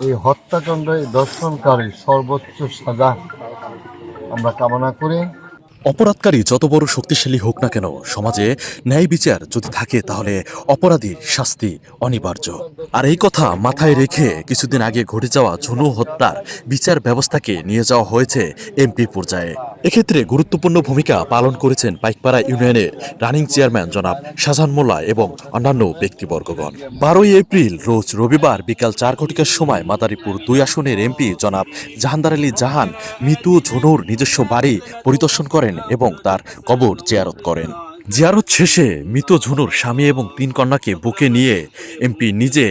এই হত্যাকাণ্ড, এই দর্শনকারী সর্বোচ্চ সাজা আমরা কামনা করি। অপরাধকারী যত বড় শক্তিশালী হোক না কেন, সমাজে ন্যায় বিচার যদি থাকে তাহলে অপরাধীর শাস্তি অনিবার্য। আর এই কথা মাথায় রেখে কিছুদিন আগে ঘটে যাওয়া ঝুনু হত্যার বিচার ব্যবস্থাকে নিয়ে যাওয়া হয়েছে এমপি পর্যায়ে। এক্ষেত্রে গুরুত্বপূর্ণ ভূমিকা পালন করেছেন পাইকপাড়া ইউনিয়নের রানিং চেয়ারম্যান জনাব শাহজাহান মোল্লা এবং অন্যান্য ব্যক্তিবর্গগণ। 12ই এপ্রিল রোজ রবিবার বিকাল 4 ঘটিকার সময় মাদারীপুর 2 আসনের এমপি জনাব জাহানদার আলী জাহান মৃত ঝুনুর নিজস্ব বাড়ি পরিদর্শন করেন এবং তার কবর জিয়ারত করেন। জিয়ারত শেষে মৃত ঝুনুর স্বামী এবং 3 কন্যাকে বুকে নিয়ে এমপি নিজে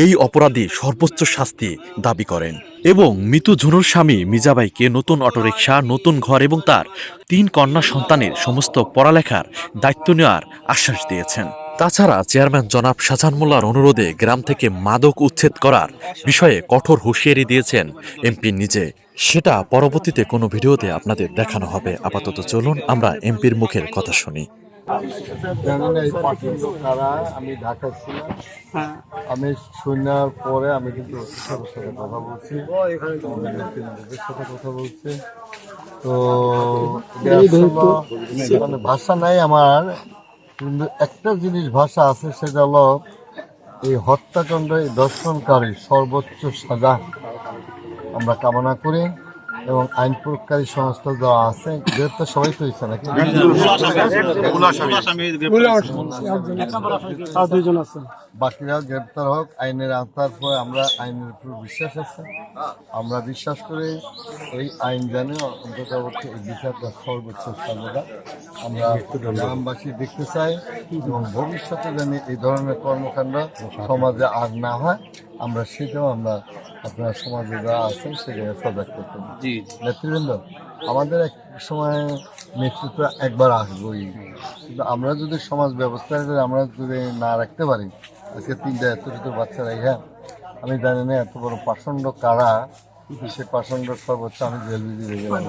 এই অপরাধী সর্বোচ্চ শাস্তি দাবি করেন এবং মৃত ঝুনুর স্বামী মিজাবাইকে নতুন অটোরিকশা, নতুন ঘর এবং তার 3 কন্যা সন্তানের সমস্ত পড়ালেখার দায়িত্ব নেওয়ার আশ্বাস দিয়েছেন। তাছাড়া চেয়ারম্যান জনাব শাহজাহান মোল্লার অনুরোধে গ্রাম থেকে মাদক উচ্ছেদ করার বিষয়ে কঠোর হুঁশিয়ারি দিয়েছেন এমপি নিজে। সেটা পরবর্তীতে কোনো ভিডিওতে আপনাদের দেখানো হবে। আপাতত চলুন আমরা এমপির মুখের কথা শুনি। জানেন এই পছন্দ কারা, আমি ঢাকায় ছিলাম, আমি শোনার পরে আমি কিন্তু অফিসারের সাথে কথা বলছি, নেতৃবৃন্দের সাথে কথা বলছি। তো মানে ভাষা নাই আমার, কিন্তু একটা জিনিস ভাষা আছে, সেটা হলো এই হত্যাকাণ্ড, এই দর্শনকারী সর্বোচ্চ সাজা আমরা কামনা করি এবং আইন প্রয়োগকারী সংস্থা যারা আছে, গ্রেপ্তার সবাই তো হয়েছে নাকি, বাকিরাও গ্রেপ্তার হোক, আইনের আওতার পরে আমরা আইনের উপর বিশ্বাস আছে। আমরা বিশ্বাস করি এই আইন জানে অন্তত এই বিচারটা সর্বোচ্চ সাজা আমরা গ্রামবাসী দেখতে চাই এবং ভবিষ্যতে যেন এই ধরনের কর্মকাণ্ড সমাজে আর না হয়, আমরা সেটাও আমরা আপনার সমাজে যা আছেন সেখানে সজাগ করতে পারি। নেতৃবৃন্দ, আমাদের এক সময় নেতৃত্ব একবার আসবোই, কিন্তু আমরা যদি সমাজ ব্যবস্থা আমরা যদি না রাখতে পারি, আজকে 3টা এত ছোট বাচ্চা রেখে, আমি জানি না এত বড় পাষণ্ড কারা, সে পাষণ্ড সর্বোচ্চ আমি জেল ভিজিয়ে গেলাম,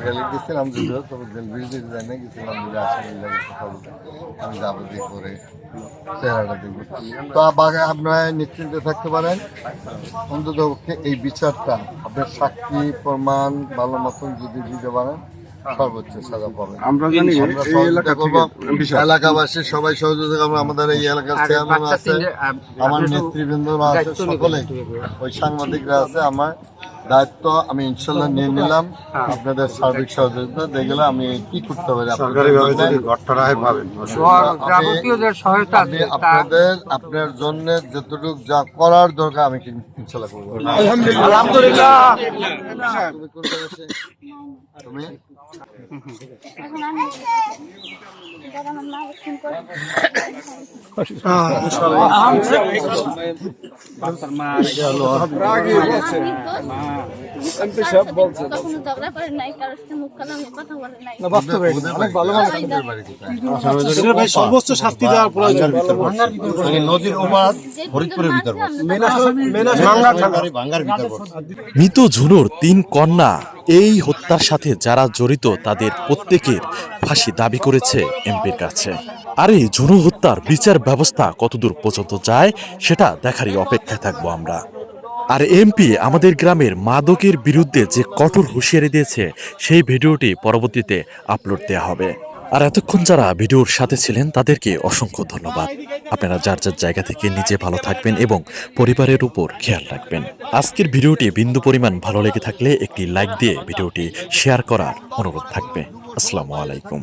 গেলে গেছিলাম যদিও, তবে জেল ভিজিয়ে যাই না, গেছিলাম আমি যাবতীয় করে চেহারাটা দেখবো। তো আপনারা নিশ্চিন্তে থাকতে পারেন, অন্তত এই বিচারটা আপনার সাক্ষী প্রমাণ ভালো মতন যদি দিতে পারেন সর্বোচ্চ সাজা পাবেন। আমরা জানি সহযোগিতা করবো, এলাকাবাসী সবাই সহযোগিতা করবো, আমাদের এই এলাকার চেয়ারম্যান আছে, আমার নেতৃবৃন্দরা আছে, সকলে ওই সাংবাদিকরা আছে, আমার দায়িত্ব আমি ইনশাল্লাহ নিয়ে নিলাম। আপনাদের সার্বিক সহযোগিতা দেখলে আমি কি করতে পারি আপনাদের, আপনার জন্য যতটুকু যা করার দরকার আমি ইনশাল্লাহ করবো। আলহামদুলিল্লাহ। তুমি সর্বোচ্চ শাস্তি দেওয়ার প্রয়োজন। নদীর ওপার ফরিদপুরের ভিতর মৃত ঝুনুর 3 কন্যা এই হত্যার সাথে যারা জড়িত তাদের প্রত্যেকের ফাঁসি দাবি করেছে এমপির কাছে। আর এই ঝুনু হত্যার বিচার ব্যবস্থা কতদূর পর্যন্ত যায় সেটা দেখারই অপেক্ষায় থাকবো আমরা। আর এমপি আমাদের গ্রামের মাদকের বিরুদ্ধে যে কঠোর হুঁশিয়ারি দিয়েছে সেই ভিডিওটি পরবর্তীতে আপলোড দেওয়া হবে। আর এতক্ষণ যারা ভিডিওর সাথে ছিলেন তাদেরকে অসংখ্য ধন্যবাদ। আপনারা যার যার জায়গা থেকে নিজে ভালো থাকবেন এবং পরিবারের উপর খেয়াল রাখবেন। আজকের ভিডিওটি বিন্দু পরিমাণ ভালো লেগে থাকলে একটি লাইক দিয়ে ভিডিওটি শেয়ার করার অনুরোধ থাকবে। আসসালামু আলাইকুম।